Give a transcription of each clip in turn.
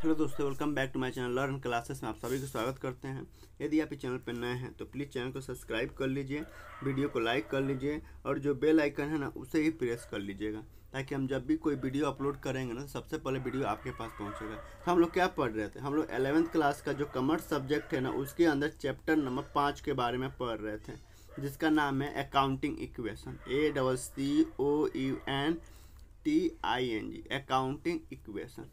Hello दोस्तों, welcome back to my channel learn classes में आप सभी को स्वागत करते हैं। यदि आप इस चैनल पर नए हैं तो प्लीज़ चैनल को सब्सक्राइब कर लीजिए, वीडियो को लाइक कर लीजिए और जो बेल आइकन है ना उसे ही प्रेस कर लीजिएगा, ताकि हम जब भी कोई वीडियो अपलोड करेंगे ना सबसे पहले वीडियो आपके पास पहुंचेगा। तो हम लोग क्या पढ़ रहे थे, हम लोग 11th क्लास का जो कॉमर्स सब्जेक्ट है ना उसके अंदर चैप्टर नंबर 5 के बारे में पढ़ रहे थे, जिसका नाम है accounting equation. ACCOUNTING accounting equation,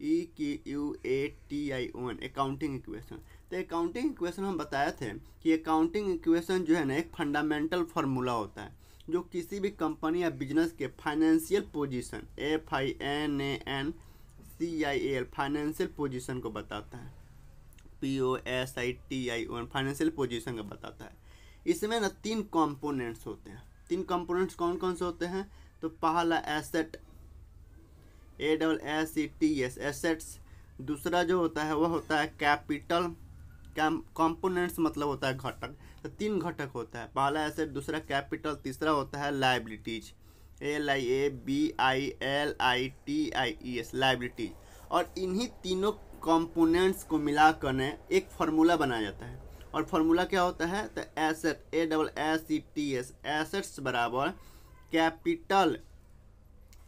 EQUATION accounting equation. तो अकाउंटिंग इक्वेशन हम बताए थे कि अकाउंटिंग इक्वेशन जो है ना एक फंडामेंटल फार्मूला होता है जो किसी भी कंपनी या बिजनेस के financial position FINANCIAL financial position को बताता है। POSITION फाइनेंशियल पोजीशन को बताता है। इसमें ना 3 कंपोनेंट्स होते हैं। 3 कंपोनेंट्स कौन कौन से होते हैं? तो पहला एसेट, ASSETS एसेट्स। दूसरा जो होता है वह होता है कैपिटल, कंपोनेंट्स मतलब होता है घटक। तो 3 घटक होता है, पहला एसेट, दूसरा कैपिटल, तीसरा होता है लायबिलिटीज, LIABILITIES लायबिलिटीज। और इन्हीं तीनों कंपोनेंट्स को मिलाकर एक फार्मूला बनाया जाता है। और फार्मूला क्या होता है? तो एसेट, ASSETS एसेट्स बराबर capital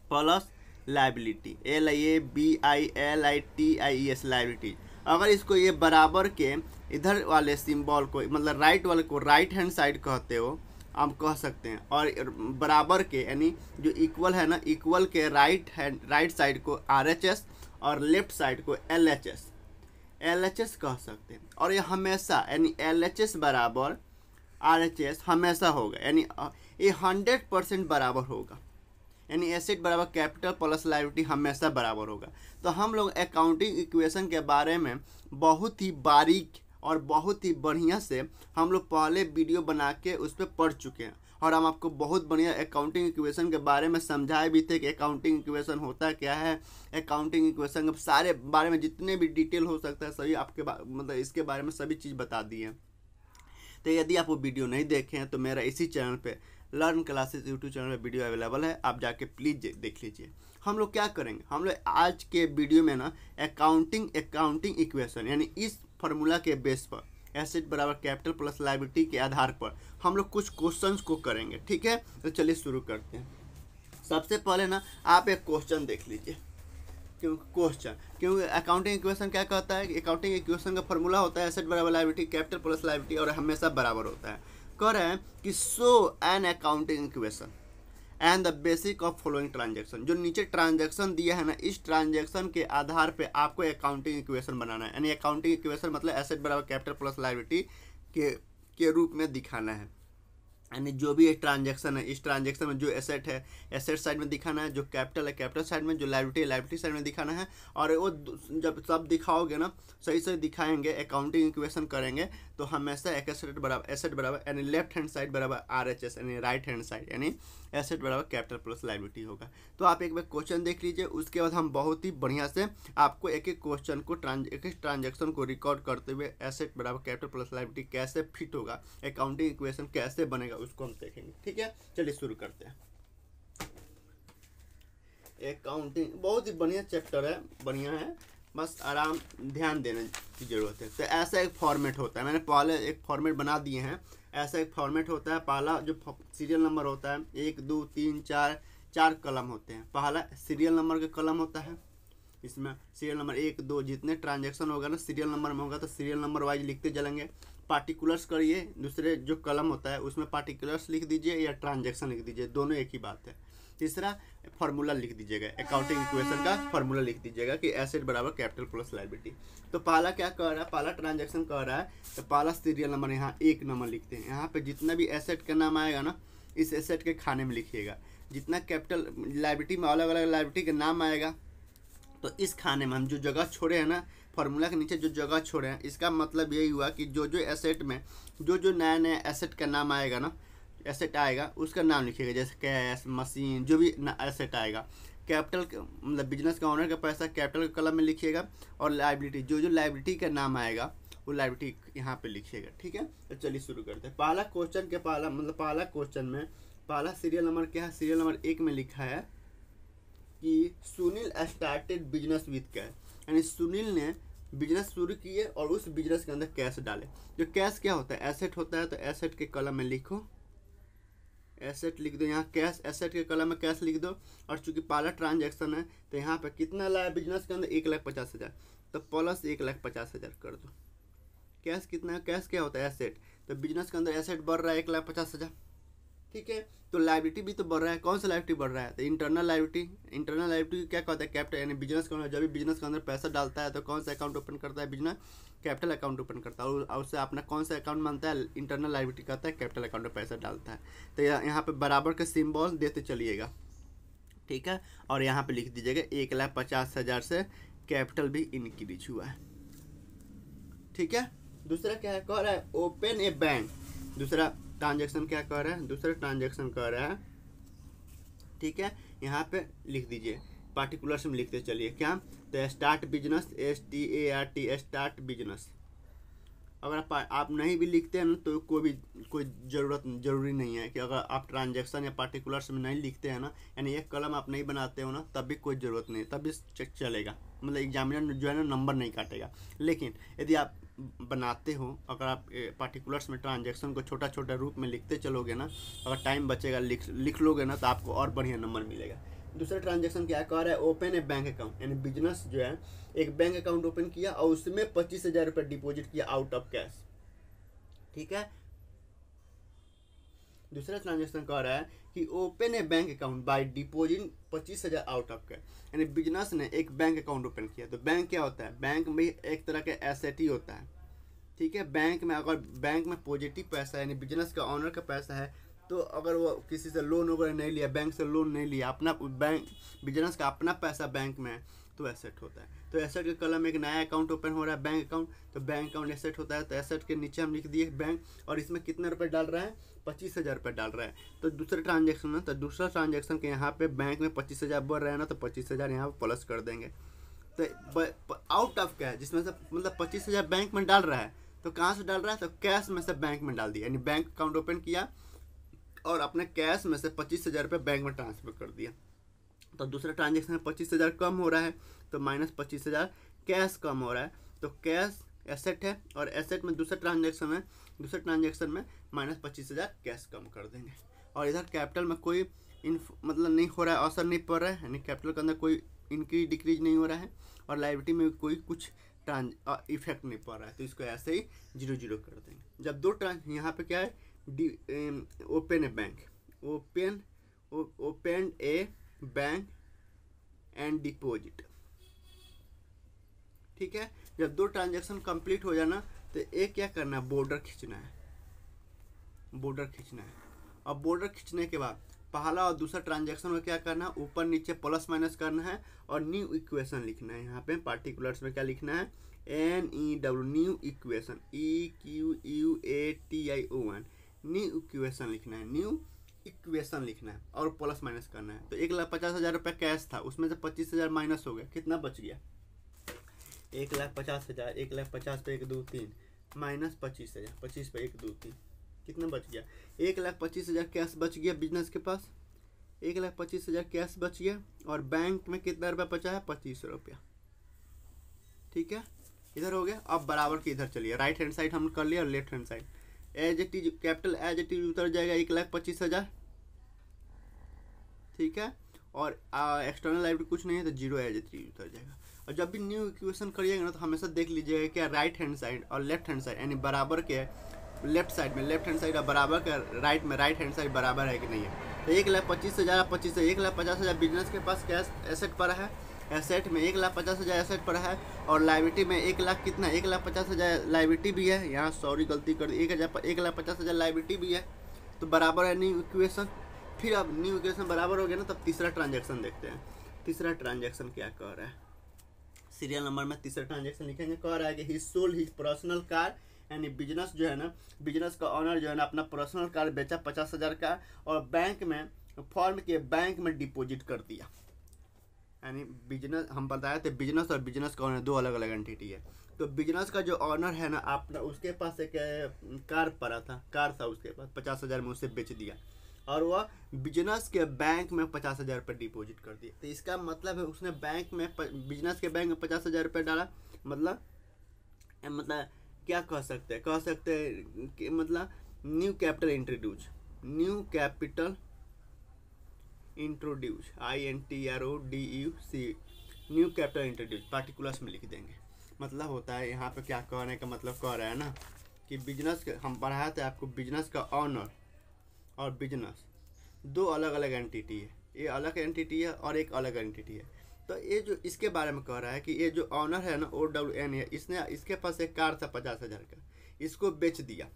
plus liability, LIABILITIES liability. अगर इसको ये बराबर के इधर वाले सिंबल को मतलब राइट वाले को राइट हैंड साइड कहते हो, आप कह सकते हैं। और बराबर के यानी जो इक्वल है ना, इक्वल के राइट साइड को RHS और लेफ्ट साइड को LHS कह सकते हैं। और ये हमेशा यानी LHS बराबर RHS हमेशा होगा, यानी ये 100% बराबर होगा, यानी एसेट बराबर कैपिटल प्लस लायबिलिटी हमेशा बराबर होगा। तो हम लोग अकाउंटिंग इक्वेशन के बारे में बहुत ही बारीक और बहुत ही बढ़िया से हम लोग पहले वीडियो बना के उस पर पढ़ चुके हैं। और हम आपको बहुत बढ़िया अकाउंटिंग इक्वेशन के बारे में समझाए भी थे कि अकाउंटिंग इक्वेशन होता क्या है। अकाउंटिंग इक्वेशन के सारे बारे में जितने भी डिटेल हो सकता है सभी आपके मतलब इसके बारे में सभी चीज़ बता दी है। तो यदि आप वो वीडियो नहीं देखे हैं तो मेरा इसी चैनल पे लर्न क्लासेस यूट्यूब चैनल में वीडियो अवेलेबल है, आप जाके प्लीज़ देख लीजिए। हम लोग क्या करेंगे, हम लोग आज के वीडियो में ना अकाउंटिंग इक्वेशन यानी इस फार्मूला के बेस पर एसेट बराबर कैपिटल प्लस लायबिलिटी के आधार पर हम लोग कुछ क्वेश्चंस को करेंगे। ठीक है, तो चलिए शुरू करते हैं। सबसे पहले ना आप एक क्वेश्चन देख लीजिए। क्योंकि अकाउंटिंग इक्वेशन क्या कहता है कि अकाउंटिंग इक्वेशन का फार्मूला होता है एसेट बराबर लायबिलिटी कैपिटल प्लस लायबिलिटी और हमेशा बराबर होता है। कह रहे हैं कि so an accounting equation and the basic of following transaction. जो नीचे ट्रांजैक्शन दिया है ना, इस ट्रांजैक्शन के आधार पे आपको अकाउंटिंग इक्वेशन बनाना है। यानी अकाउंटिंग इक्वेशन मतलब एसेट बराबर कैपिटल प्लस लायबिलिटी के रूप में दिखाना है। यानी जो भी ट्रांजैक्शन है, इस ट्रांजैक्शन में जो एसेट है एसेट साइड में दिखाना है, जो कैपिटल है कैपिटल साइड में, जो लायबिलिटी है लायबिलिटी साइड में दिखाना है। और वो जब सब दिखाओगे ना, सही से दिखाएंगे, अकाउंटिंग इक्वेशन करेंगे तो हमेशा एसेट बराबर यानी लेफ्ट हैंड साइड बराबर RHS यानी राइट हैंड साइड यानी एसेट बराबर कैपिटल प्लस लायबिलिटी होगा। तो आप एक बार क्वेश्चन देख लीजिए, उसके बाद हम बहुत ही बढ़िया से आपको एक एक क्वेश्चन को एक एक ट्रांजैक्शन को रिकॉर्ड करते हुए एसेट बराबर कैपिटल प्लस लायबिलिटी कैसे फिट होगा, अकाउंटिंग इक्वेशन कैसे बनेगा उसको हम देखेंगे। ठीक है, चलिए शुरू करते हैं। अकाउंटिंग बहुत ही बढ़िया चैप्टर है, बढ़िया है, बस आराम ध्यान देने की जरूरत है। तो ऐसा एक फॉर्मेट होता है, मैंने पहले एक फॉर्मेट बना दिए हैं। ऐसा एक फॉर्मेट होता है, पहला जो सीरियल नंबर होता है 1 2 3 4 कलम होते हैं। पहला सीरियल नंबर का कलम होता है, इसमें सीरियल नंबर 1 2 जितने ट्रांजैक्शन होगा ना सीरियल नंबर में होगा तो सीरियल नंबर वाइज लिखते चलेंगे। पार्टिकुलर्स करिए, दूसरे जो कलम होता है उसमें पार्टिकुलर्स लिख दीजिए या ट्रांजैक्शन लिख दीजिए, दोनों एक ही बात है। तीसरा फार्मूला लिख दीजिएगा, अकाउंटिंग इक्वेशन का फार्मूला लिख दीजिएगा कि एसेट बराबर कैपिटल प्लस लायबिलिटी। तो पहला क्या कह रहा है, पहला ट्रांजैक्शन कह रहा है तो पहला सीरियल नंबर यहाँ 1 नंबर लिखते हैं। यहाँ पे जितना भी एसेट का नाम आएगा ना इस एसेट के खाने में लिखिएगा। जितना कैपिटल लायबिलिटी में अलग अलग लायबिलिटी का नाम आएगा तो इस खाने में हम जो जगह छोड़े हैं ना, फार्मूला के नीचे जो जगह छोड़े हैं, इसका मतलब यही हुआ कि जो जो एसेट में जो नया नया एसेट का नाम आएगा ना, एसेट आएगा उसका नाम लिखिएगा। जैसे कैश, मशीन, जो भी एसेट आएगा, कैपिटल मतलब बिजनेस का ऑनर का पैसा कैपिटल के कलम में लिखिएगा। और लायबिलिटी जो लायबिलिटी का नाम आएगा वो लायबिलिटी यहाँ पे लिखिएगा। ठीक है, तो चलिए शुरू करते हैं। पहला क्वेश्चन के पहला क्वेश्चन में पहला सीरियल नंबर क्या है, सीरियल नंबर 1 में लिखा है कि Sunil started business with cash. यानी सुनील ने बिजनेस शुरू किए और उस बिजनेस के अंदर कैश डाले। जो कैश क्या होता है, एसेट होता है। तो एसेट के कॉलम में लिखो, एसेट लिख दो यहाँ, कैश एसेट के कॉलम में कैश लिख दो। और चूंकि पहला ट्रांजैक्शन है तो यहाँ पे कितना लाया बिजनेस के अंदर, 1,50,000, तो प्लस 1,50,000 कर दो। कैश कितना है, कैश क्या होता है, एसेट। तो बिजनेस के अंदर एसेट बढ़ रहा है 1,50,000, ठीक है। तो लाइबिलिटी भी तो बढ़ रहा है। कौन सा लाइबिलिटी बढ़ रहा है, तो इंटरनल लाइबिलिटी। इंटरनल लाइबिलिटी क्या कहता है, कैपिटल, यानी बिजनेस के अंदर जब भी बिजनेस के अंदर पैसा डालता है तो कौन सा अकाउंट ओपन करता है, बिजनेस कैपिटल अकाउंट ओपन करता है। और उससे अपना कौन सा अकाउंट मानता है, इंटरनल लाइबिलिटी कहता है, कैपिटल अकाउंट में पैसा डालता है। तो यहाँ पे बराबर का सिम्बॉल देते चलिएगा, ठीक है। और यहाँ पे लिख दीजिएगा 1,50,000 से कैपिटल भी इंक्रीज हुआ है, ठीक है। दूसरा क्या है, कह रहा है ओपन ए बैंक। दूसरा ट्रांजैक्शन क्या कह रहा है, दूसरा ट्रांजैक्शन कह रहा है, ठीक है। यहाँ पे लिख दीजिए, पार्टिकुलर्स में लिखते चलिए क्या, तो start business, START, start business. अगर आप नहीं भी लिखते हैं ना तो कोई जरूरी नहीं है कि अगर आप ट्रांजैक्शन या पार्टिकुलर्स में नहीं लिखते हैं ना, यानी एक कलम आप नहीं बनाते हो ना, तब भी कोई ज़रूरत नहीं, तब भी चेक चलेगा, मतलब एग्जामिनर जो है ना नंबर नहीं काटेगा। लेकिन यदि आप बनाते हो, अगर आप पार्टिकुलर्स में ट्रांजैक्शन को छोटा छोटा रूप में लिखते चलोगे ना, अगर टाइम बचेगा लिख लोगे ना, तो आपको और बढ़िया नंबर मिलेगा। दूसरा ट्रांजैक्शन क्या कह रहा है, ओपन ए बैंक अकाउंट, यानी बिजनेस जो है एक बैंक अकाउंट ओपन किया और उसमें 25,000 रुपये डिपॉजिट किया आउट ऑफ कैश, ठीक है। दूसरा ट्रांजैक्शन कह रहा है कि open A bank account by deposit 25,000 out of cash, यानी बिजनेस ने एक बैंक अकाउंट ओपन किया। तो बैंक क्या होता है, बैंक में एक तरह का एसेट ही होता है, ठीक है। बैंक में अगर बैंक में पॉजिटिव पैसा है, यानी बिजनेस का ऑनर का पैसा है, तो अगर वो किसी से लोन वगैरह नहीं लिया, बैंक से लोन नहीं लिया, अपना बैंक बिजनेस का अपना पैसा बैंक में है, तो एसेट होता है। तो एसेट के कॉलम में एक नया अकाउंट ओपन हो रहा है, बैंक अकाउंट, तो बैंक अकाउंट एसेट होता है। तो एसेट के नीचे हम लिख दिए बैंक, और इसमें कितने रुपए डाल रहा है, 25,000 रुपये डाल रहा है। तो दूसरे ट्रांजेक्शन में, तो दूसरा ट्रांजेक्शन के यहाँ पे बैंक में 25,000 बढ़ रहा है ना, तो 25,000 यहाँ पर प्लस कर देंगे। तो आउट ऑफ कैश, जिसमें से मतलब 25,000 बैंक में डाल रहा है, तो कहाँ से डाल रहा है, तो कैश में से बैंक में डाल दिया, यानी बैंक अकाउंट ओपन किया और अपने कैश में से 25,000 रुपये बैंक में ट्रांसफर कर दिया। तो दूसरा ट्रांजेक्शन में 25,000 कम हो रहा है, तो माइनस 25,000 कैश कम हो रहा है। तो कैश एसेट है, और एसेट में दूसरे ट्रांजेक्शन में माइनस 25,000 कैश कम कर देंगे। और इधर कैपिटल में कोई मतलब नहीं हो रहा है, असर नहीं पड़ रहा है, यानी कैपिटल के अंदर कोई इंक्रीज डिक्रीज नहीं हो रहा है, और लायबिलिटी में कोई कुछ इफेक्ट नहीं पड़ रहा है। तो इसको ऐसे ही 0 कर देंगे। जब दो यहाँ पे क्या है, open A bank, open A bank and deposit, ठीक है। जब दो ट्रांजैक्शन कंप्लीट हो जाना, तो एक क्या करना है, बॉर्डर खींचना है, बॉर्डर खींचना है। अब बॉर्डर खींचने के बाद पहला और दूसरा ट्रांजैक्शन में क्या करना है, ऊपर नीचे प्लस माइनस करना है और न्यू इक्वेशन लिखना है। यहाँ पे पार्टिकुलर्स में क्या लिखना है, NEW, new equation, EQUATION, new equation लिखना है, न्यू इक्वेशन लिखना है और प्लस माइनस करना है। तो 1,50,000 रुपये कैश था, उसमें से 25,000 माइनस हो गया, कितना बच गया, 1,50,000, 1,50,000 पे 1 2 3 माइनस 25,000, 25 पे 1 2 3, कितना बच गया, 1,25,000 कैश बच गया बिजनेस के पास, 1,25,000 कैश बच गया। और बैंक में कितना रुपया बचा है, 25 रुपया, ठीक है। इधर हो गया। अब बराबर के इधर चलिए, राइट हैंड साइड हम कर लिया और left hand side as it is, capital as it is उतर जाएगा 1,25,000, ठीक है। और एक्सटर्नल लाइबिलिटी कुछ नहीं है, तो 0 एज इट इज उतर जाएगा। और जब भी न्यू इक्वेशन करिएगा ना, तो हमेशा देख लीजिएगा क्या राइट हैंड साइड और लेफ्ट हैंड साइड, यानी बराबर के लेफ्ट साइड में लेफ्ट हैंड साइड और बराबर का राइट में राइट हैंड साइड बराबर है कि नहीं है। तो 1,25,000 25 1,50,000 बिजनेस के पास कैश एसेट पड़ा है, एसेट में 1,50,000 एसेट पड़ा है, और लाइबिलिटी में 1,00,000 कितना, 1,50,000 लाइबिलिटी भी है। यहाँ सॉरी गलती कर दी, 1,50,000 लाइबिलिटी भी है, तो बराबर है न्यू इक्वेशन। फिर अब न्यू इक्वेशन बराबर हो गया ना, तब तीसरा ट्रांजेक्शन देखते हैं। तीसरा ट्रांजेक्शन क्या कह रहा है, सीरियल नंबर में तीसरा ट्रांजेक्शन लिखेंगे। कह रहा है कि ही सोल्ड हिज पर्सनल कार, यानी बिजनेस जो है ना, बिजनेस का ऑनर जो है ना अपना पर्सनल कार बेचा 50,000 का, और बैंक में फॉर्म के बैंक में डिपॉजिट कर दिया। यानी बिजनेस हम बताए थे, बिजनेस और बिजनेस का ऑनर दो अलग अलग एंटिटी है। तो बिजनेस का जो ऑनर है ना, अपना उसके पास एक कार पड़ा था, कार था उसके पास, 50,000 में उसे बेच दिया। और वह बिजनेस के बैंक में 50,000 रुपये डिपॉजिट कर दिए। तो इसका मतलब है उसने बैंक में बिजनेस के बैंक में 50,000 रुपये डाला। मतलब क्या कह सकते हैं कि मतलब new capital introduce, new capital introduce INTRODUC, new capital introduce particulars में लिख देंगे। मतलब होता है यहाँ पे क्या कहने का मतलब कह रहा है ना कि बिजनेस हम पढ़ाए थे आपको, बिजनेस का ऑनर और बिजनेस दो अलग अलग एंटिटी है, ये अलग एंटिटी है और एक अलग एंटिटी है। तो ये जो इसके बारे में कह रहा है कि ये जो ऑनर है ना OWN है, इसके पास एक कार था 50,000 का, इसको बेच दिया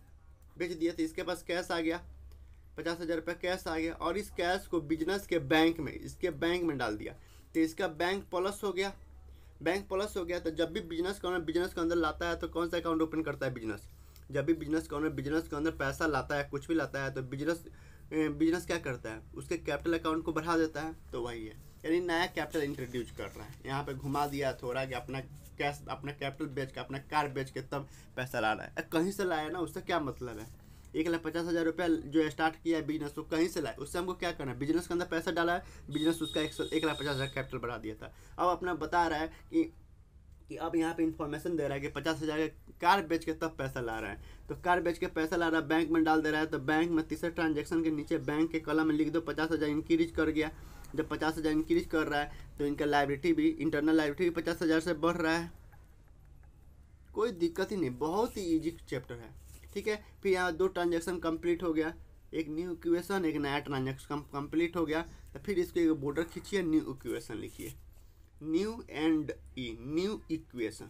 तो इसके पास कैश आ गया, 50,000 रुपये कैश आ गया, और इस कैश को बिजनेस के बैंक में, इसके बैंक में डाल दिया। तो इसका बैंक प्लस हो गया, तो जब भी बिजनेस का ऑनर बिजनेस के अंदर लाता है तो कौन सा अकाउंट ओपन करता है बिजनेस, जब भी बिजनेस का ऑनर बिजनेस के अंदर पैसा लाता है, कुछ भी लाता है, तो बिजनेस क्या करता है, उसके कैपिटल अकाउंट को बढ़ा देता है। तो वही है, यानी नया कैपिटल इंट्रोड्यूस कर रहा है। यहाँ पे घुमा दिया थोड़ा कि अपना कैश, अपना कैपिटल बेच के, अपना कार बेच के तब पैसा ला रहा है। कहीं से लाया ना, उससे क्या मतलब है, 1,50,000 रुपया जो स्टार्ट किया है बिजनेस, तो कहीं से लाए, उससे हमको क्या करना है, बिजनेस के अंदर पैसा डाला है, बिजनेस उसका 1,50,000 कैपिटल बढ़ा दिया था। अब अपना बता रहा है कि अब यहाँ पे इन्फॉर्मेशन दे रहा है कि 50,000 कार बेच के तब पैसा ला रहा है। तो कार बेच के पैसा ला रहा है, बैंक में डाल दे रहा है। तो बैंक में तीसरे ट्रांजेक्शन के नीचे बैंक के कॉलम में लिख दो 50,000 इंक्रीज कर गया। जब 50,000 इंक्रीज कर रहा है तो इनका लायबिलिटी भी, इंटरनल लायबिलिटी भी 50,000 से बढ़ रहा है। कोई दिक्कत ही नहीं, बहुत ही ईजी चैप्टर है। ठीक है, फिर यहाँ 2 ट्रांजेक्शन कंप्लीट हो गया, एक न्यू इक्वेशन, एक नया ट्रांजेक्शन कंप्लीट हो गया। तो फिर इसको एक बॉर्डर खींचिए, न्यू इक्वेशन लिखिए, न्यू इक्वेशन।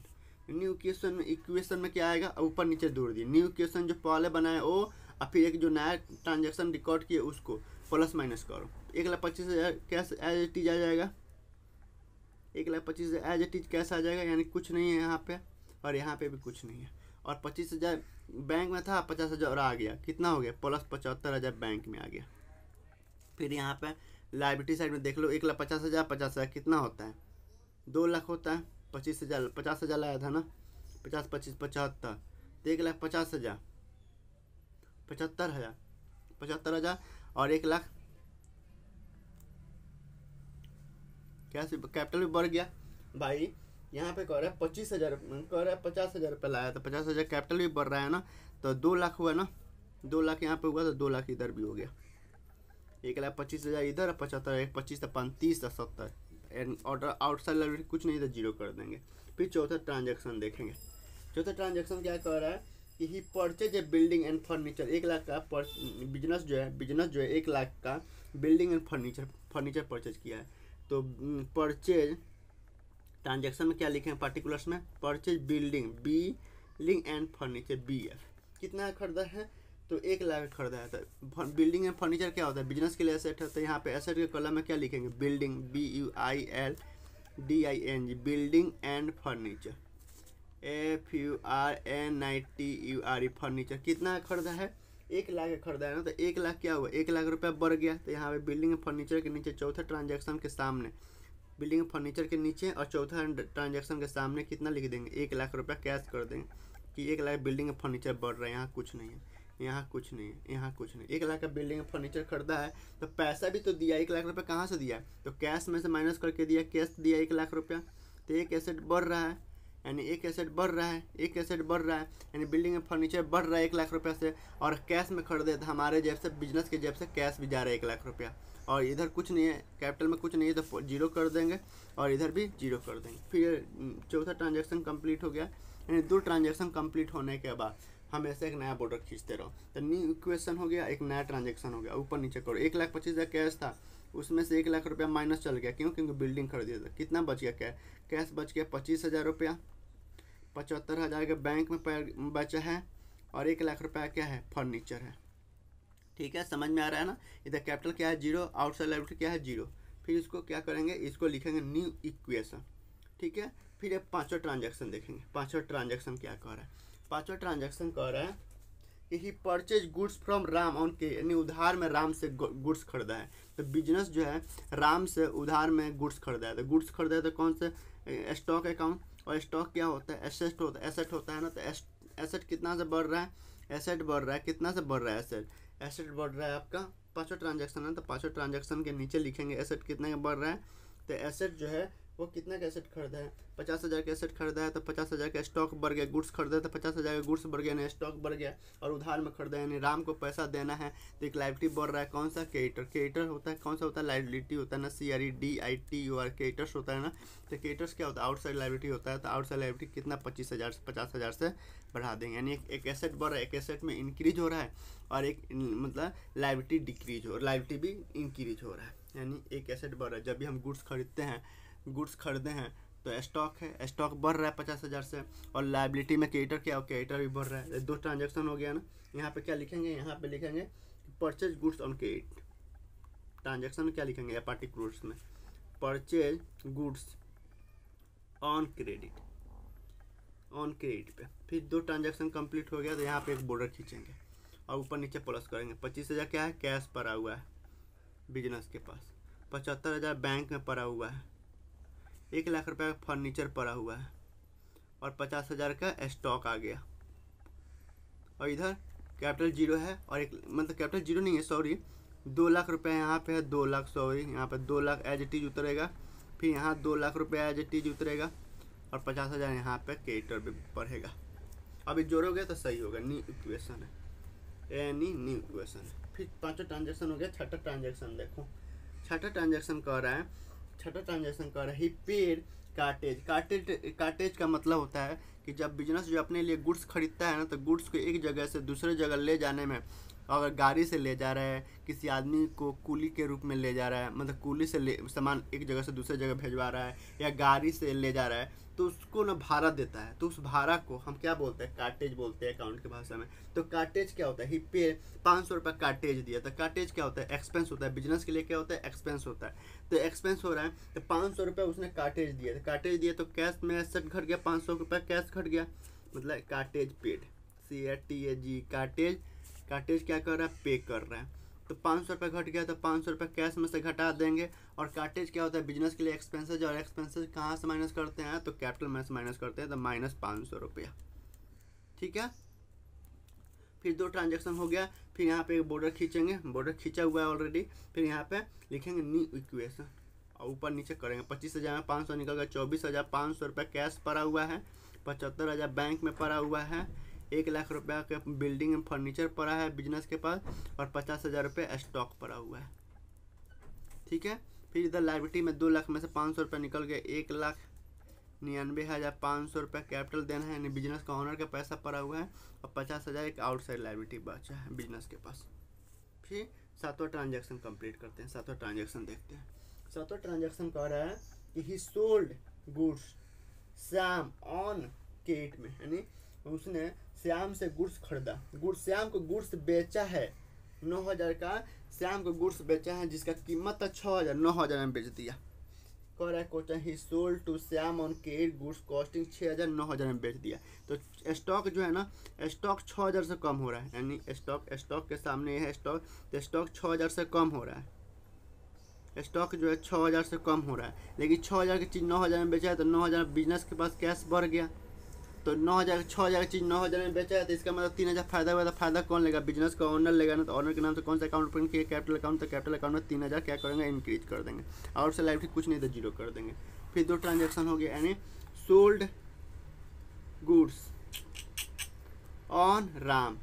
न्यू इक्वेशन में क्या आएगा, ऊपर नीचे जोड़ दिए, न्यू इक्वेशन जो पहले बनाए वो, और फिर एक जो नया ट्रांजेक्शन रिकॉर्ड किए उसको प्लस माइनस करो। 1,25,000 कैश एज इट इज आ जाएगा, 1,25,000 एज इट इज कैश आ जाएगा, यानी कुछ नहीं है यहाँ पे, और यहाँ पे भी कुछ नहीं है। और 25,000 बैंक में था, 50,000 और आ गया, कितना हो गया, प्लस 75,000 बैंक में आ गया। फिर यहाँ पे लायबिलिटी साइड में देख लो, 1,50,000 50,000 कितना होता है, 2 लाख होता है। 50,000 लाया था ना, 50 25 75, तो 1,50,000 75,000 और 1 लाख कैसे कैपिटल भी बढ़ गया भाई। यहाँ पे कह रहा है 25,000, कह रहा है 50,000 रुपये लाया, तो 50,000 कैपिटल भी बढ़ रहा है ना, तो 2 लाख हुआ ना, 2 लाख यहाँ पे हुआ, तो 2 लाख इधर भी हो गया। 1,25,000 इधर, 75, 25 35 70, और आउटसाइड लायबिलिटी कुछ नहीं, तो जीरो कर देंगे। फिर चौथा ट्रांजेक्शन देखेंगे। चौथा ट्रांजेक्शन क्या कह रहा है कि he purchase a building and furniture, 1 lakh का बिजनेस जो है 1 लाख का बिल्डिंग एंड फर्नीचर परचेज किया है। तो परचेज ट्रांजेक्शन में क्या लिखे हैं पार्टिकुलर्स में, purchase building and furniture BF, कितना खरीदा है, तो 1 लाख खरीदा है। तो बिल्डिंग एंड फर्नीचर क्या होता है, बिजनेस के लिए एसेट है। तो यहाँ पे एसेट के कॉलम में क्या लिखेंगे, building BUILDING, building and furniture, FURNITURE, furniture कितना खरीदा है, 1 लाख खरीदा है ना। तो 1 लाख क्या हुआ, 1 लाख रुपया बढ़ गया। तो यहाँ पे बिल्डिंग एंड फर्नीचर के नीचे चौथे ट्रांजेक्शन के सामने, बिल्डिंग एंड फर्नीचर के नीचे और चौथा ट्रांजेक्शन के सामने कितना लिख देंगे, 1 लाख रुपया कैश कर देंगे कि 1 लाख बिल्डिंग एंड फर्नीचर बढ़ रहा है। यहाँ कुछ नहीं है, यहाँ कुछ नहीं है, यहाँ कुछ नहीं। 1 लाख का बिल्डिंग फर्नीचर खरीदा है, तो पैसा भी तो दिया, 1 लाख रुपये कहाँ से दिया, तो कैश में से माइनस करके दिया, कैश दिया 1 लाख रुपया। तो एक एसेट बढ़ रहा है, यानी एक एसेट बढ़ रहा है, यानी बिल्डिंग में फर्नीचर बढ़ रहा है 1 लाख रुपये से, और कैश में खरीदे तो हमारे जेब से, बिजनेस के जेब से कैश भी जा रहा है 1 लाख रुपया, और इधर कुछ नहीं है, कैपिटल में कुछ नहीं है, तो जीरो कर देंगे, और इधर भी जीरो कर देंगे। फिर चौथा ट्रांजेक्शन कंप्लीट हो गया, यानी 2 ट्रांजेक्शन कंप्लीट होने के बाद हमेशा एक नया बॉर्डर खींचते रहो। तो न्यू इक्वेशन हो गया, एक नया ट्रांजेक्शन हो गया, ऊपर नीचे करो। 1,25,000 कैश था, उसमें से 1 लाख रुपया माइनस चल गया, क्योंकि बिल्डिंग खरीदी था। कितना बच गया, कैश बच गया 25,000 रुपया, 75,000 के बैंक में बचा है, और 1 लाख रुपया क्या है, फर्नीचर है। ठीक है, समझ में आ रहा है ना। इधर कैपिटल क्या है, 0, आउटसाइड लायबिलिटी क्या है, 0। फिर इसको क्या करेंगे, इसको लिखेंगे न्यू इक्वेशन। ठीक है, फिर ये 5वां ट्रांजेक्शन देखेंगे। 5वां ट्रांजेक्शन क्या कह रहा है, 5वां ट्रांजेक्शन कह रहा है कि he purchase goods from Ram on के, यानी उधार में राम से गुड्स खरीदा है। तो बिजनेस जो है राम से उधार में गुड्स खरीदा है। तो गुड्स खरीदा है तो कौन से, स्टॉक अकाउंट, और स्टॉक क्या होता है, एसेट होता है ना। तो एसेट कितना से बढ़ रहा है, एसेट बढ़ रहा है, कितना से बढ़ रहा है एसेट, एसेट बढ़ रहा है आपका, 5वां ट्रांजैक्शन है तो 5वां ट्रांजैक्शन के नीचे लिखेंगे एसेट कितना का बढ़ रहा है। तो एसेट जो है वो कितना का एसेट खरीदा है, 50,000 का एसेट खरीदा है तो 50,000 का स्टॉक बढ़ गया, गुड्स खरीदा है तो 50,000 का गुड्स बढ़ गया, यानी स्टॉक बढ़ गया। और उधार में खरीदा यानी राम को पैसा देना है तो एक लायबिलिटी बढ़ रहा है। कौन सा, क्रेडिटर। क्रेडिटर होता है, कौन सा होता है, लायबिलिटी होता है ना, CREDITOR, क्रेडिटर्स होता है ना। तो क्रेडिटर्स क्या होता है, आउटसाइड लायबिलिटी होता है। तो आउटसाइड लायबिलिटी कितना, 25,000 से 50,000 से बढ़ा देंगे, यानी एक एसेट बढ़ रहा है, एक एसेट में इंक्रीज हो रहा है और एक मतलब लायबिलिटी डिक्रीज हो, लायबिलिटी भी इंक्रीज हो रहा है, यानी एक एसेट बढ़ रहा है। जब भी हम गुड्स खरीदते हैं, गुड्स खरीदे हैं तो स्टॉक है, स्टॉक बढ़ रहा है 50,000 से, और लायबिलिटी में क्रेडिटर क्या हो, क्रेडिटर भी बढ़ रहा है। 2 ट्रांजैक्शन हो गया ना। यहाँ पे क्या लिखेंगे, यहाँ पे लिखेंगे purchase goods on credit. Transaction में क्या लिखेंगे, या पार्टिकुलर्स में purchase goods on credit, on credit पे। फिर 2 ट्रांजैक्शन कंप्लीट हो गया तो यहाँ पे एक बॉर्डर खींचेंगे और ऊपर नीचे प्लस करेंगे। 25,000 क्या है, कैश पड़ा हुआ है बिजनेस के पास, 75,000 बैंक में पड़ा हुआ है, 1 लाख रुपये का फर्नीचर पड़ा हुआ है और 50,000 का स्टॉक आ गया। और इधर कैपिटल 0 है और एक मतलब कैपिटल 0 नहीं है, सॉरी, 2 लाख रुपये यहाँ पे है, 2 लाख, सॉरी, यहाँ पे 2 लाख एज इट इज उतरेगा। फिर यहाँ 2 लाख रुपये एज इट इज उतरेगा और 50,000 यहाँ पे क्रेडिटर भी बढ़ेगा। अभी जोड़ोगे तो सही होगा, न्यू इक्वेशन है, यानी न्यू इक्वेशन है। फिर 5वां ट्रांजेक्शन हो गया। 6वां ट्रांजेक्शन देखो, 6वां ट्रांजेक्शन कह रहा है, 6वां ट्रांजेक्शन कह रहा है ही पेड कार्टेज। कार्टेज का मतलब होता है कि जब बिजनेस जो अपने लिए गुड्स खरीदता है ना, तो गुड्स को एक जगह से दूसरे जगह ले जाने में, अगर गाड़ी से ले जा रहा है, किसी आदमी को कुली के रूप में ले जा रहा है, मतलब कुली से सामान एक जगह से दूसरे जगह भेजवा रहा है, या गाड़ी से ले जा रहा है, तो उसको ना भाड़ा देता है। तो उस भाड़ा को हम क्या बोलते हैं, कार्टेज बोलते हैं अकाउंट की भाषा में। तो कार्टेज क्या होता है, ही पे 500 रुपये कार्टेज दिया। तो कार्टेज क्या होता है, एक्सपेंस होता है। बिजनेस के लिए क्या होता है, एक्सपेंस होता है। तो एक्सपेंस हो रहा है तो 500 रुपये उसने कार्टेज दिया। तो कार्टेज दिया तो कैश में एसेट घट गया, 500 रुपये कैश घट गया, मतलब cartage paid, CATAG, cartage. Cartage क्या कर रहा है, पे कर रहा है। तो 500 रुपये घट गया तो 500 रुपये कैश में से घटा देंगे। और कार्टेज क्या होता है, बिजनेस के लिए एक्सपेंसेज, और एक्सपेंसेज कहाँ से माइनस करते हैं, तो कैपिटल में से माइनस करते हैं, तो माइनस 500 रुपया। ठीक है। फिर 2 ट्रांजेक्शन हो गया। फिर यहाँ पे एक बॉर्डर खींचेंगे, बॉर्डर खींचा हुआ है ऑलरेडी। फिर यहाँ पे लिखेंगे न्यू इक्वेशन और ऊपर नीचे करेंगे। 25,000 में 500 निकल गया, 24,500 रुपये कैश पड़ा हुआ है, 75,000 बैंक में पड़ा हुआ है, 1 लाख रुपया के बिल्डिंग में फर्नीचर पड़ा है बिजनेस के पास, और 50,000 रुपये स्टॉक पड़ा हुआ है। ठीक है। फिर इधर लायबिलिटी में 2 लाख में से 500 रुपये निकल गए, 1,99,500 रुपये कैपिटल देना है, यानी बिजनेस का ऑनर का पैसा पड़ा हुआ है, और 50,000 एक आउटसाइड लायबिलिटी बचा है बिजनेस के पास। फिर 7वां ट्रांजेक्शन कंप्लीट करते हैं। 7वां ट्रांजेक्शन देखते हैं। 7वां ट्रांजेक्शन कह रहा है कि ही sold goods Shyam on credit में, यानी उसने श्याम से गुड्स खरीदा, गुड्स श्याम को गुड्स बेचा है 9,000 का, श्याम को गुड्स बेचा है जिसका कीमत था 6,000, 9,000 में बेच दिया। कह रहा है question, he sold to Shyam on credit goods costing 6,000, 9,000 में बेच दिया। तो स्टॉक जो है ना, स्टॉक 6,000 से कम हो रहा है, यानी स्टॉक के सामने ये है स्टॉक, तो स्टॉक 6,000 से कम हो रहा है। स्टॉक जो है 6,000 से कम हो रहा है, लेकिन 6,000 की चीज़ 9,000 में बेचा है, तो 9,000 बिजनेस के पास कैश बढ़ गया। तो 9,000 6,000 की चीज़ 9,000 में बेचा है, तो इसका मतलब 3,000 फायदा हुआ। तो फायदा कौन लेगा, बिजनेस का ऑनर लेगा ना। तो ऑनर के नाम से कौन सा अकाउंट ओपन किया, कैपिटल अकाउंट। तो कैपिटल अकाउंट में 3,000 क्या करेंगे, इंक्रीज कर देंगे, और से लाइबिलिटी कुछ नहीं तो 0 कर देंगे। फिर 2 ट्रांजेक्शन हो गया, यानी sold goods on Ram,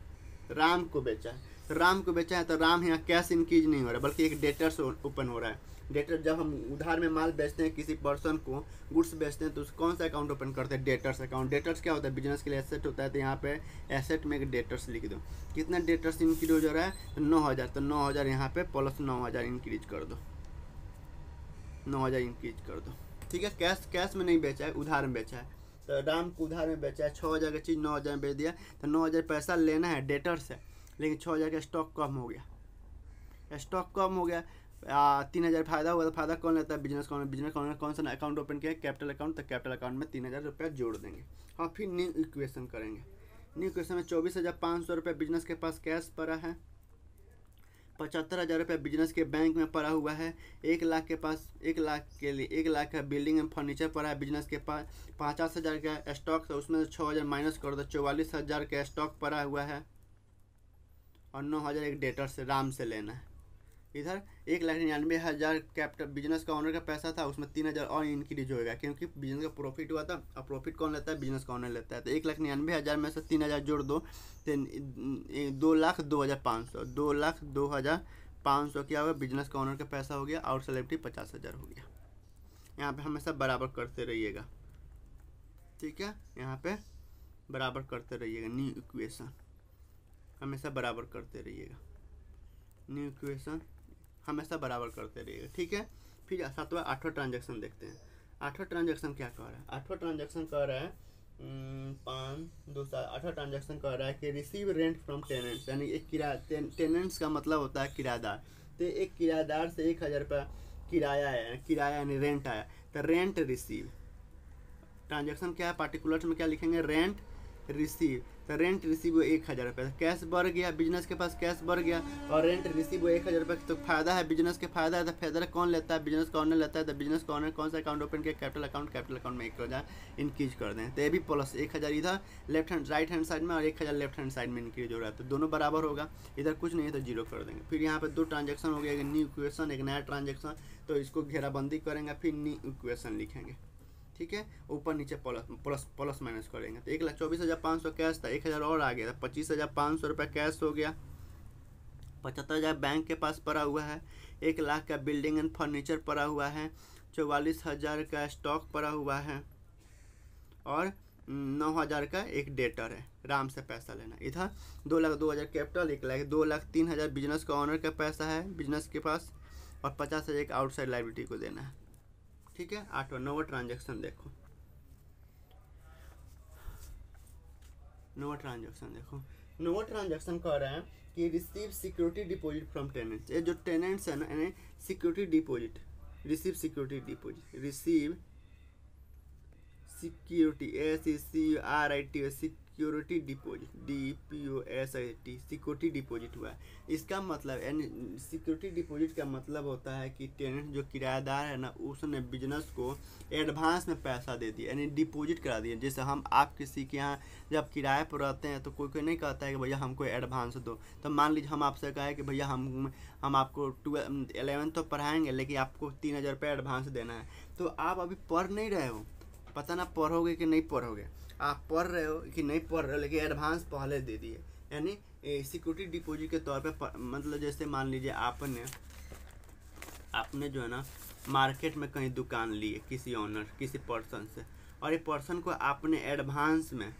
Ram को बेचा है। तो राम को बेचा है तो राम यहाँ कैश इंक्रीज नहीं हो रहा, बल्कि एक डेटर्स ओपन हो रहा है। डेटर, जब हम उधार में माल बेचते हैं, किसी पर्सन को गुड्स बेचते हैं, तो कौन सा अकाउंट ओपन करते हैं, डेटर्स अकाउंट। डेटर्स क्या होता है, बिजनेस के लिए एसेट होता है। तो यहाँ पे एसेट में एक डेटर्स लिख दो। कितना डेटर्स इंक्रीज हो रहा है, तो 9,000, तो 9,000 यहाँ पे प्लस 9,000 इंक्रीज कर दो, 9,000 इंक्रीज कर दो। ठीक है। कैश में नहीं बेचा है, उधार में बेचा है। तो राम को उधार में बेचा है, 6,000 की चीज़ 9,000 में बेच दिया। तो 9,000 पैसा लेना है डेटर से, लेकिन 6,000 का स्टॉक कम हो गया, स्टॉक कम हो गया। 3,000 फायदा हुआ। तो फायदा कौन लेता है, बिजनेस कौन। बिजनेस कौन सा अकाउंट ओपन किया, कैपिटल अकाउंट। तो कैपिटल अकाउंट में 3,000 रुपया जोड़ देंगे। और फिर न्यू इक्वेशन करेंगे। न्यू इक्वेशन में 24,500 रुपये बिजनेस के पास कैश पड़ा है, 75,000 रुपये बिजनेस के बैंक में पड़ा हुआ है, 1 लाख के पास, 1 लाख के लिए 1 लाख का बिल्डिंग एंड फर्नीचर पड़ा है बिजनेस के पास, 50,000 का स्टॉक, तो उसमें से 6,000 माइनस कर दो, 44,000 का स्टॉक पड़ा हुआ है, और 9,000 एक डेटर से राम से लेना है। इधर 1,99,000 कैपिटल बिजनेस का ऑनर का पैसा था, उसमें 3,000 और इंक्रीज होएगा क्योंकि बिजनेस का प्रॉफिट हुआ था। और प्रॉफिट कौन लेता है? बिजनेस का ऑनर लेता है। तो 1,99,000 में से 3,000 जोड़ दो तो 2,02,500 2,02,500 क्या हुआ? बिजनेस का ऑनर का पैसा हो गया और सेलिब्रिटी 50,000 हो गया। यहाँ पे हमेशा बराबर करते रहिएगा, ठीक है? यहाँ पे बराबर करते रहिएगा, न्यू इक्वेशन हमेशा बराबर करते रहिएगा, न्यू इक्वेशन हमेशा बराबर करते रहिएगा, ठीक है? फिर 7वां 8वां ट्रांजेक्शन देखते हैं। 8वां ट्रांजेक्शन क्या कह रहा है? 8वां ट्रांजेक्शन कह रहा है 8वां ट्रांजेक्शन कह रहा है कि रिसीव रेंट फ्रॉम टेनेंट्स, यानी एक टेनेंट्स का मतलब होता है किराएदार। तो एक किराएदार से 1,000 रुपया किराया है, किराया यानी रेंट आया, तो रेंट रिसीव। ट्रांजेक्शन क्या है? पार्टिकुलर्स में क्या लिखेंगे? Rent receive. तो रेंट रिसीव वो 1,000 रुपये, कैश बढ़ गया, बिजनेस के पास कैश बढ़ गया और रेंट रिसीव वो 1,000 रुपये। तो फायदा है, बिजनेस के फायदा है। तो फायदा कौन लेता है? बिजनेस का ऑनर लेता है। तो बिजनेस का ऑनर कौन सा अकाउंट ओपन किया? कैपिटल अकाउंट में 1,000 इंक्रीज कर दें। तो ये भी प्लस 1,000 इधर राइट हैंड साइड में और 1,000 लेफ्ट हैंड साइड में इंक्रीज हो रहा है, तो दोनों बराबर होगा। इधर कुछ नहीं है तो जीरो कर देंगे। फिर यहाँ पे 2 ट्रांजेक्शन हो गया, एक न्यू इक्वेशन एक नया ट्रांजेक्शन। तो इसको घेराबंदी करेंगे, फिर न्यू इक्वेशन लिखेंगे, ठीक है? ऊपर नीचे प्लस माइनस करेंगे। तो 1,24,500 कैश था, 1,000 और आ गया, 25,500 रुपये कैश हो गया। 75,000 बैंक के पास पड़ा हुआ है। 1,00,000 का बिल्डिंग एंड फर्नीचर पड़ा हुआ है। 44,000 का स्टॉक पड़ा हुआ है और 9,000 का एक डेटर है, राम से पैसा लेना। इधर 2,02,000 कैपिटल, 2,03,000 बिजनेस का ऑनर का पैसा है बिजनेस के पास और 50,000 एक आउटसाइड लाइबिलिटी को देना है, ठीक है? 8वां 9वां ट्रांजेक्शन देखो, 9वां ट्रांजेक्शन देखो। 9वां ट्रांजेक्शन कह रहा है कि receive security deposit from tenants. ये जो टेनेंट्स है ना, security deposit, receive security deposit, receive security SECURIT security deposit DPOSIT security deposit हुआ है। इसका मतलब सिक्योरिटी डिपॉजिट का मतलब होता है कि टेनेंट जो किराएदार है ना, उसने बिजनेस को एडवांस में पैसा दे दिया, यानी डिपॉजिट करा दिया। जैसे हम आप किसी के यहाँ जब किराए पर रहते हैं तो कोई नहीं कहता है कि भैया हमको एडवांस दो। तो मान लीजिए हम आपसे कहे कि भैया हम आपको 11th तो पढ़ाएंगे लेकिन आपको 3,000 रुपये एडवांस देना है। तो आप अभी पढ़ नहीं रहे हो, पता ना पढ़ोगे कि नहीं पढ़ोगे, आप पढ़ रहे हो कि नहीं पढ़ रहे हो लेकिन एडवांस पहले दे दिए, यानी सिक्योरिटी डिपॉजिट के तौर पे। मतलब जैसे मान लीजिए आपने जो है ना मार्केट में कहीं दुकान ली है किसी ऑनर किसी पर्सन से, और ये पर्सन को आपने एडवांस में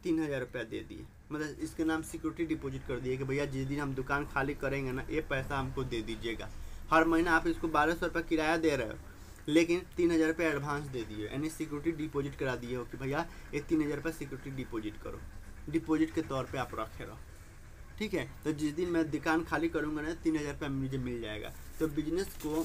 3,000 रुपया दे दिए, मतलब इसके नाम सिक्योरिटी डिपॉजिट कर दिए कि भैया जिस दिन हम दुकान खाली करेंगे ना, ये पैसा हमको दे दीजिएगा। हर महीना आप इसको 1,200 रुपये किराया दे रहे हो लेकिन 3,000 रुपये एडवांस दे दिए, यानी सिक्योरिटी डिपॉजिट करा दिए हो कि भैया ये 3,000 रुपये सिक्योरिटी डिपॉजिट करो, डिपॉजिट के तौर पे आप रखे रहो, ठीक है? तो जिस दिन मैं दुकान खाली करूँगा ना 3,000 रुपये मुझे मिल जाएगा। तो बिजनेस को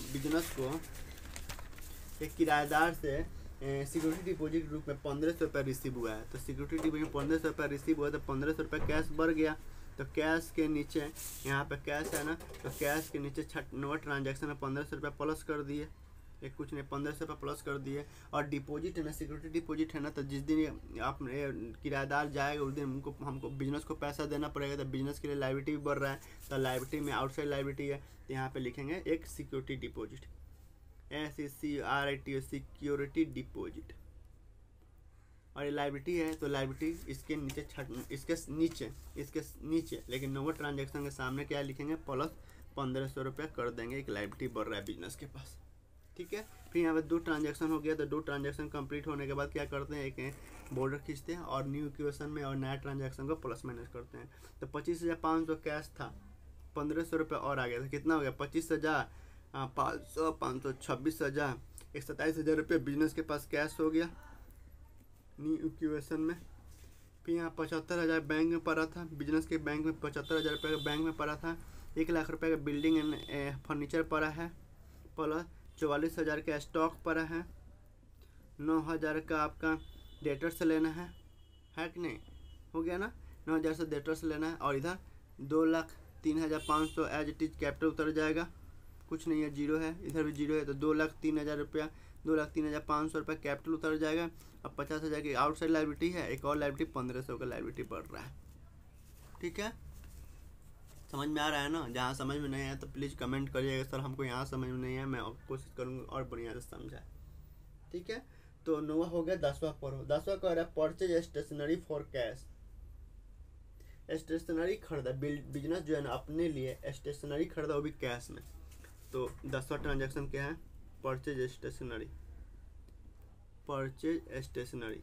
एक किराएदार से सिक्योरिटी डिपॉजिट के रूप में 1,500 रुपये रिसीव हुआ है। तो सिक्योरिटी डिपॉजिट 1,500 रुपये रिसीव हुआ, तो 1,500 रुपये कैश बढ़ गया। तो कैश के नीचे यहाँ पे कैश है ना, तो कैश के नीचे 9वां ट्रांजेक्शन में 1,500 रुपये प्लस कर दिए, एक कुछ नहीं 1,500 रुपये प्लस कर दिए। और डिपॉजिट है ना, सिक्योरिटी डिपॉजिट है ना, तो जिस दिन आप किराएदार जाएगा उस दिन हमको बिजनेस को पैसा देना पड़ेगा। तो बिजनेस के लिए लाइबिलिटी भी बढ़ रहा है, तो लाइबिलिटी में आउटसाइड लाइबिलिटी है, तो यहाँ पे लिखेंगे एक security deposit SECURIT security deposit. और ये लाइबिलिटी है तो लाइबिलिटी इसके नीचे लेकिन 9वां ट्रांजेक्शन के सामने क्या लिखेंगे? प्लस 1,500 रुपये कर देंगे, एक लाइबिलिटी बढ़ रहा है बिजनेस के पास, ठीक है? फिर यहाँ पे 2 ट्रांजेक्शन हो गया। तो 2 ट्रांजेक्शन कंप्लीट होने के बाद क्या करते हैं? एक बॉर्डर खींचते हैं और न्यू इक्वेशन में और नया ट्रांजेक्शन को प्लस माइनस करते हैं। तो 25,500 कैश था, 1,500 रुपये और आ गया, तो कितना हो गया? 25,500 500 26,000 एक 27,000 रुपये बिजनेस के पास कैश हो गया न्यू इक्वेशन में। फिर यहाँ 75,000 बैंक में पड़ा था, बिजनेस के बैंक में 75,000 रुपये का बैंक में पड़ा था। 1,00,000 रुपये का बिल्डिंग एंड फर्नीचर पड़ा है, प्लस 44,000 का स्टॉक पड़ा है, 9,000 का आपका डेटर से लेना है कि नहीं? हो गया ना, 9,000 से डेटर से लेना है। और इधर 2,03,500 एज इट इज कैपिटल उतर जाएगा, कुछ नहीं है, जीरो है, इधर भी जीरो है। तो 2,03,000 रुपया 2,03,500 रुपये कैपिटल उतर जाएगा। अब 50,000 की आउटसाइड लाइबिलिटी है, एक और लाइबिलिटी 1,500 का लाइबिलिटी बढ़ रहा है, ठीक है? समझ में आ रहा है ना? जहाँ समझ में नहीं आया तो प्लीज़ कमेंट करिएगा सर हमको यहाँ समझ में नहीं है, मैं कोशिश करूँगा और बढ़िया से समझाए। ठीक है, तो 9वां हो गया। 10वां पढ़ो। 10वां कह रहा है purchase stationery for cash. Stationery खरीदा, बिजनेस जो है ना अपने लिए स्टेशनरी खरीदा, वो भी कैश में। तो 10वां ट्रांजेक्शन क्या है? Purchase stationery. Purchase stationery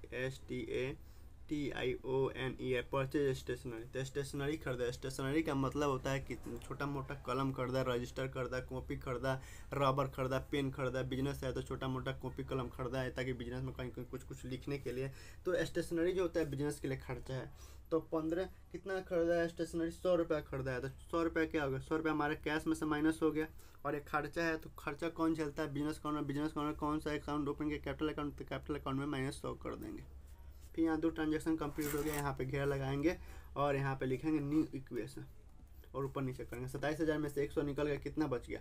STATIONE purchase stationery. तो स्टेशनरी खरीदा। स्टेशनरी का मतलब होता है कि छोटा मोटा कलम खरीदा, रजिस्टर खरीदा, कॉपी खरीदा, रबर खरीदा, पेन खरीदा। बिजनेस है तो छोटा मोटा कॉपी कलम खरीदा है ताकि बिजनेस में कहीं कुछ लिखने के लिए। तो स्टेशनरी जो होता है बिजनेस के लिए खर्चा है। तो 15 कितना खरीदा है स्टेशनरी? 100 रुपया खरीदा है। तो 100 रुपया क्या हो गया? 100 रुपया हमारे कैश में से माइनस हो गया। और एक खर्चा है, तो खर्चा कौन झेलता है? बिजनेस अकाउंट में। बिजनेस अकाउंट में कौन सा अकाउंट ओपन किया? Capital account. तो कैपिटल अकाउंट में -100 कर देंगे। फिर यहाँ 2 ट्रांजेक्शन कंप्लीट हो गया। यहाँ पे घेरा लगाएंगे और यहाँ पे लिखेंगे न्यू इक्वेशन और ऊपर नीचे करेंगे। 27,000 में से 100 निकल गया, कितना बच गया?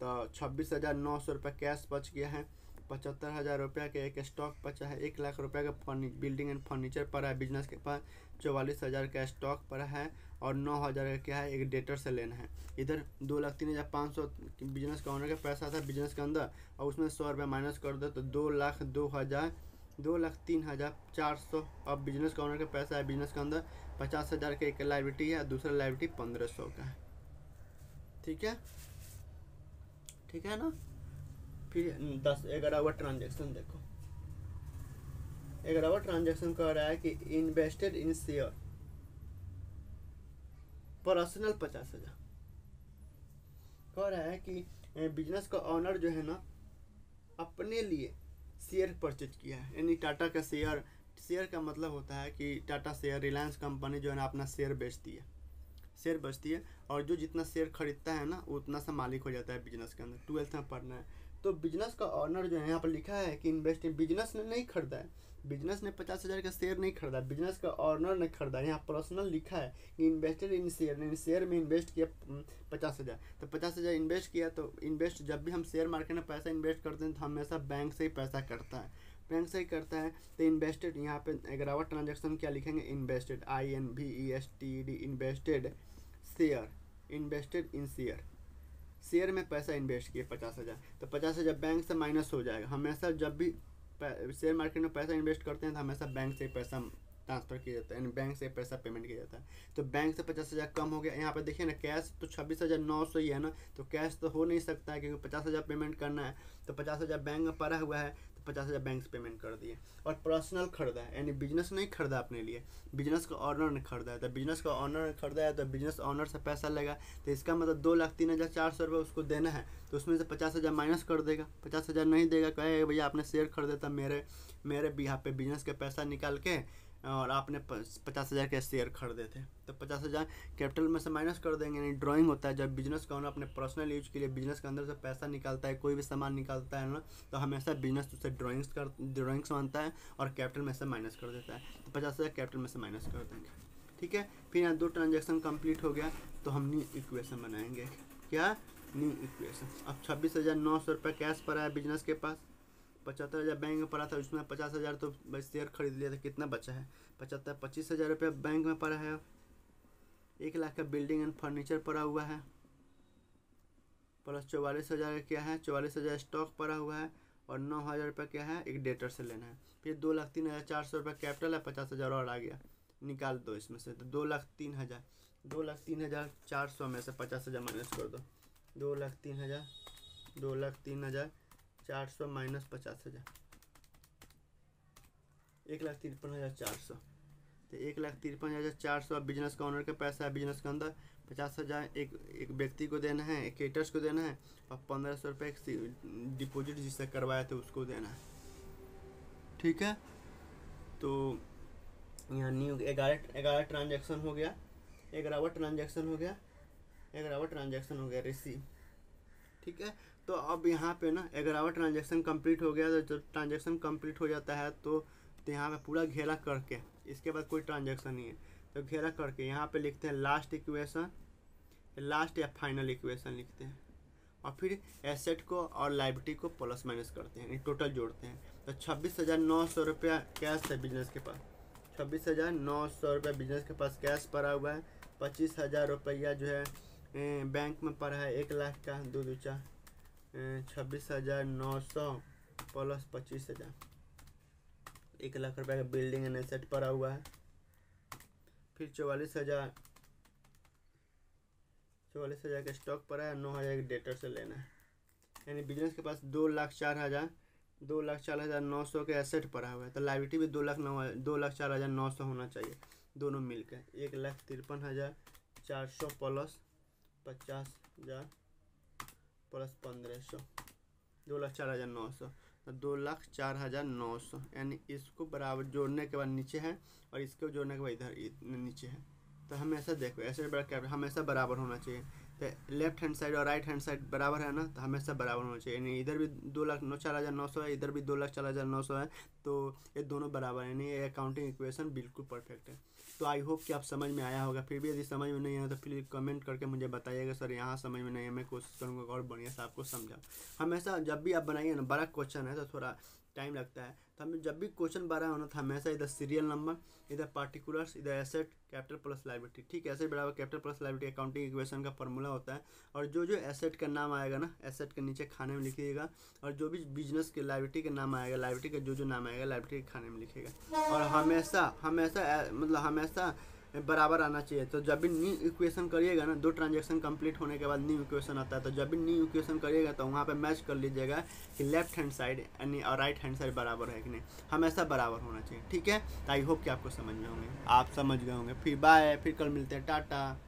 तो 26,900 रुपये कैश बच गया है। 75,000 रुपये का एक स्टॉक बचा है। 1 लाख रुपये का बिल्डिंग एंड फर्नीचर पड़ा है बिजनेस के पास। 44,000 का स्टॉक पड़ा है और 9,000 का क्या है? एक डेटर से लेना है। इधर 2,03,500 बिजनेस का ओनर का पैसा था बिजनेस के अंदर, और उसमें 100 रुपये माइनस कर दो तो 2,03,400। अब बिजनेस का ओनर का पैसा है बिजनेस के अंदर। 50,000 का एक लाइबिलिटी है, दूसरा लाइबिलिटी 1,500 का है। ठीक है, ठीक है ना? फिर 11वां ट्रांजेक्शन देखो। 11वां ट्रांजेक्शन कह रहा है कि इन्वेस्टेड इन शेयर पर्सनल 50,000। कह रहा है कि बिजनेस का ऑनर जो है ना अपने लिए शेयर परचेज किया है, यानी टाटा का शेयर। शेयर का मतलब होता है कि टाटा शेयर, रिलायंस कंपनी जो है ना अपना शेयर बेचती है, शेयर बेचती है, और जो जितना शेयर खरीदता है ना उतना सा मालिक हो जाता है बिजनेस के अंदर। 12th में पढ़ना है। तो बिजनेस का ऑनर जो है यहाँ पर लिखा है कि इन्वेस्ट, बिजनेस ने नहीं खरीदा है, बिजनेस ने 50,000 का शेयर नहीं खरीदा, बिजनेस का ऑनर ने खरीदा। यहाँ पर्सनल लिखा है कि इन्वेस्टेड इन शेयर, यानी शेयर में इन्वेस्ट किया 50,000। तो 50,000 इन्वेस्ट किया। तो इन्वेस्ट, जब भी हम शेयर मार्केट में पैसा इन्वेस्ट करते हैं तो हमेशा बैंक से ही पैसा करता है, बैंक से ही करता है। तो इन्वेस्टेड, यहाँ पे 11वां ट्रांजेक्शन क्या लिखेंगे? Invested, INVESTED, invested share, invested in share, share में पैसा इन्वेस्ट किए 50,000। तो 50,000 बैंक से माइनस हो जाएगा। हमेशा जब भी शेयर मार्केट में पैसा इन्वेस्ट करते हैं तो हमेशा बैंक से पैसा ट्रांसफर किया जाता है, यानी बैंक से पैसा पेमेंट किया जाता है। तो बैंक से 50,000 कम हो गया। यहाँ पे देखिए ना, कैश तो 26,900 ही है ना, तो कैश तो हो नहीं सकता है क्योंकि 50,000 पेमेंट करना है। तो 50,000 बैंक में पड़ा हुआ है, तो 50,000 बैंक से पेमेंट कर दिए। और पर्सनल खरीदा है, यानी बिजनेस नहीं खरीदा अपने लिए, बिजनेस का ऑनर ने खरीदा है। तो बिजनेस का ऑनर ने खरीदा है तो बिजनेस ऑनर से पैसा लेगा। तो इसका मतलब 2,03,400 रुपये उसको देना है। तो उसमें से 50,000 माइनस कर देगा। 50,000 नहीं देगा, कहेगा भैया आपने शेयर खरीदा था मेरे यहाँ पे बिजनेस का पैसा निकाल के, और आपने 50,000 के शेयर खरीदे थे। तो 50,000 कैपिटल में से माइनस कर देंगे। यानी ड्राइंग होता है, जब बिजनेस का ओनर अपने पर्सनल यूज के लिए बिजनेस के अंदर से पैसा निकालता है, कोई भी सामान निकालता है ना, तो हमेशा बिजनेस उससे ड्राइंग्स मानता है और कैपिटल में से माइनस कर देता है। तो 50,000 कैपिटल में से माइनस कर देंगे। ठीक है, फिर यहाँ 2 ट्रांजेक्शन कंप्लीट हो गया। तो हम न्यू इक्वेशन बनाएंगे। क्या? New equation. अब 26,900 रुपये कैश पड़ा है बिजनेस के पास, 75,000 बैंक में पड़ा था, उसमें 50,000 तो बस शेयर खरीद लिया था। कितना बचा है? 25,000 रुपये बैंक में पड़ा है। 1 लाख का बिल्डिंग एंड फर्नीचर पड़ा हुआ है, प्लस 44,000 क्या है? 44,000 स्टॉक पड़ा हुआ है, और 9,000 रुपये क्या है? एक डेटर से लेना है। फिर 2,03,400 रुपये कैपिटल है, 50,000 और आ गया, निकाल दो इसमें से। तो 2,03,400 में से 50,000 माइनस कर दो। 2,03,400 माइनस 50,000, 1,53,400। तो 1,53,400 बिजनेस का ओनर का पैसा है बिजनेस के अंदर। 50,000 एक व्यक्ति को देना है, एक केटर्स को देना है, और 1,500 रुपये डिपॉजिट जिससे करवाया था उसको देना है। ठीक है, तो यहाँ न्यू 11 ट्रांजेक्शन हो गया। 11वां ट्रांजेक्शन हो गया रिसीव। ठीक है, तो अब यहाँ पे ना 11वां ट्रांजेक्शन कंप्लीट हो गया। तो जब ट्रांजेक्शन कंप्लीट हो जाता है तो यहाँ पे पूरा घेरा करके, इसके बाद कोई ट्रांजेक्शन नहीं है, तो घेरा करके यहाँ पे लिखते हैं लास्ट इक्वेशन, लास्ट या फाइनल इक्वेशन लिखते हैं, और फिर एसेट को और लायबिलिटी को प्लस माइनस करते हैं, टोटल जोड़ते हैं। तो 26,900 रुपया कैश है बिजनेस के पास, 26,900 रुपया बिजनेस के पास कैश पड़ा हुआ है। 25,000 रुपया जो है बैंक में पड़ा है 1 लाख का, 2 दूचा 26,900 प्लस 25,000, 1 लाख रुपये का बिल्डिंग एंड एसेट पड़ा हुआ है। फिर 44,000 का स्टॉक पड़ा है, 9,000 डेटर से लेना है, यानी बिजनेस के पास 2,04,900 के एसेट पड़ा हुआ है। तो लाइबिलिटी भी 2,04,900 होना चाहिए दोनों मिलकर। 1,53,400 प्लस 50,000 प्लस 1,500, 2,04,900, तो 2,04,900, यानी इसको बराबर जोड़ने के बाद नीचे है और इसको जोड़ने के बाद इधर नीचे है। तो हमेशा देखो ऐसे बड़ा कैपिटल हमेशा बराबर होना चाहिए। तो लेफ्ट हैंड साइड और राइट हैंड साइड बराबर है ना, तो हमेशा बराबर होना चाहिए। यानी इधर भी 2,04,900 है, इधर भी 2,04,900 है, तो ये दोनों बराबर है, यानी ये अकाउंटिंग इक्वेशन बिल्कुल परफेक्ट है। तो आई होप कि आप समझ में आया होगा। फिर भी यदि समझ में नहीं आया तो प्लीज़ कमेंट करके मुझे बताइएगा सर यहाँ समझ में नहीं है, मैं कोशिश करूँगा और बढ़िया से आपको समझाऊँ। हमेशा जब भी आप बनाइए ना, बड़ा क्वेश्चन है तो थोड़ा टाइम लगता है, तो हमें जब भी क्वेश्चन बड़ा होना था हमेशा इधर सीरियल नंबर, इधर पार्टिकुलर्स, इधर एसेट, कैपिटल प्लस लायबिलिटी, ठीक है। एसेट बराबर capital plus liability accounting equation का फॉर्मूला होता है। और जो एसेट का नाम आएगा ना, एसेट के नीचे खाने में लिखिएगा, और जो भी बिजनेस के लायबिलिटी का नाम आएगा, लायबिलिटी का जो नाम आएगा लायबिलिटी के खाने में लिखिएगा। और हमेशा बराबर आना चाहिए। तो जब भी न्यू इक्वेशन करिएगा ना, 2 ट्रांजेक्शन कंप्लीट होने के बाद न्यू इक्वेशन आता है, तो जब भी न्यू इक्वेशन करिएगा तो वहाँ पे मैच कर लीजिएगा कि लेफ्ट हैंड साइड यानी और राइट हैंड साइड बराबर है कि नहीं, हमेशा बराबर होना चाहिए, ठीक है। तो आई होप कि आपको समझ में होंगे, आप समझ गए होंगे। फिर बाय, फिर कल मिलते हैं, टाटा।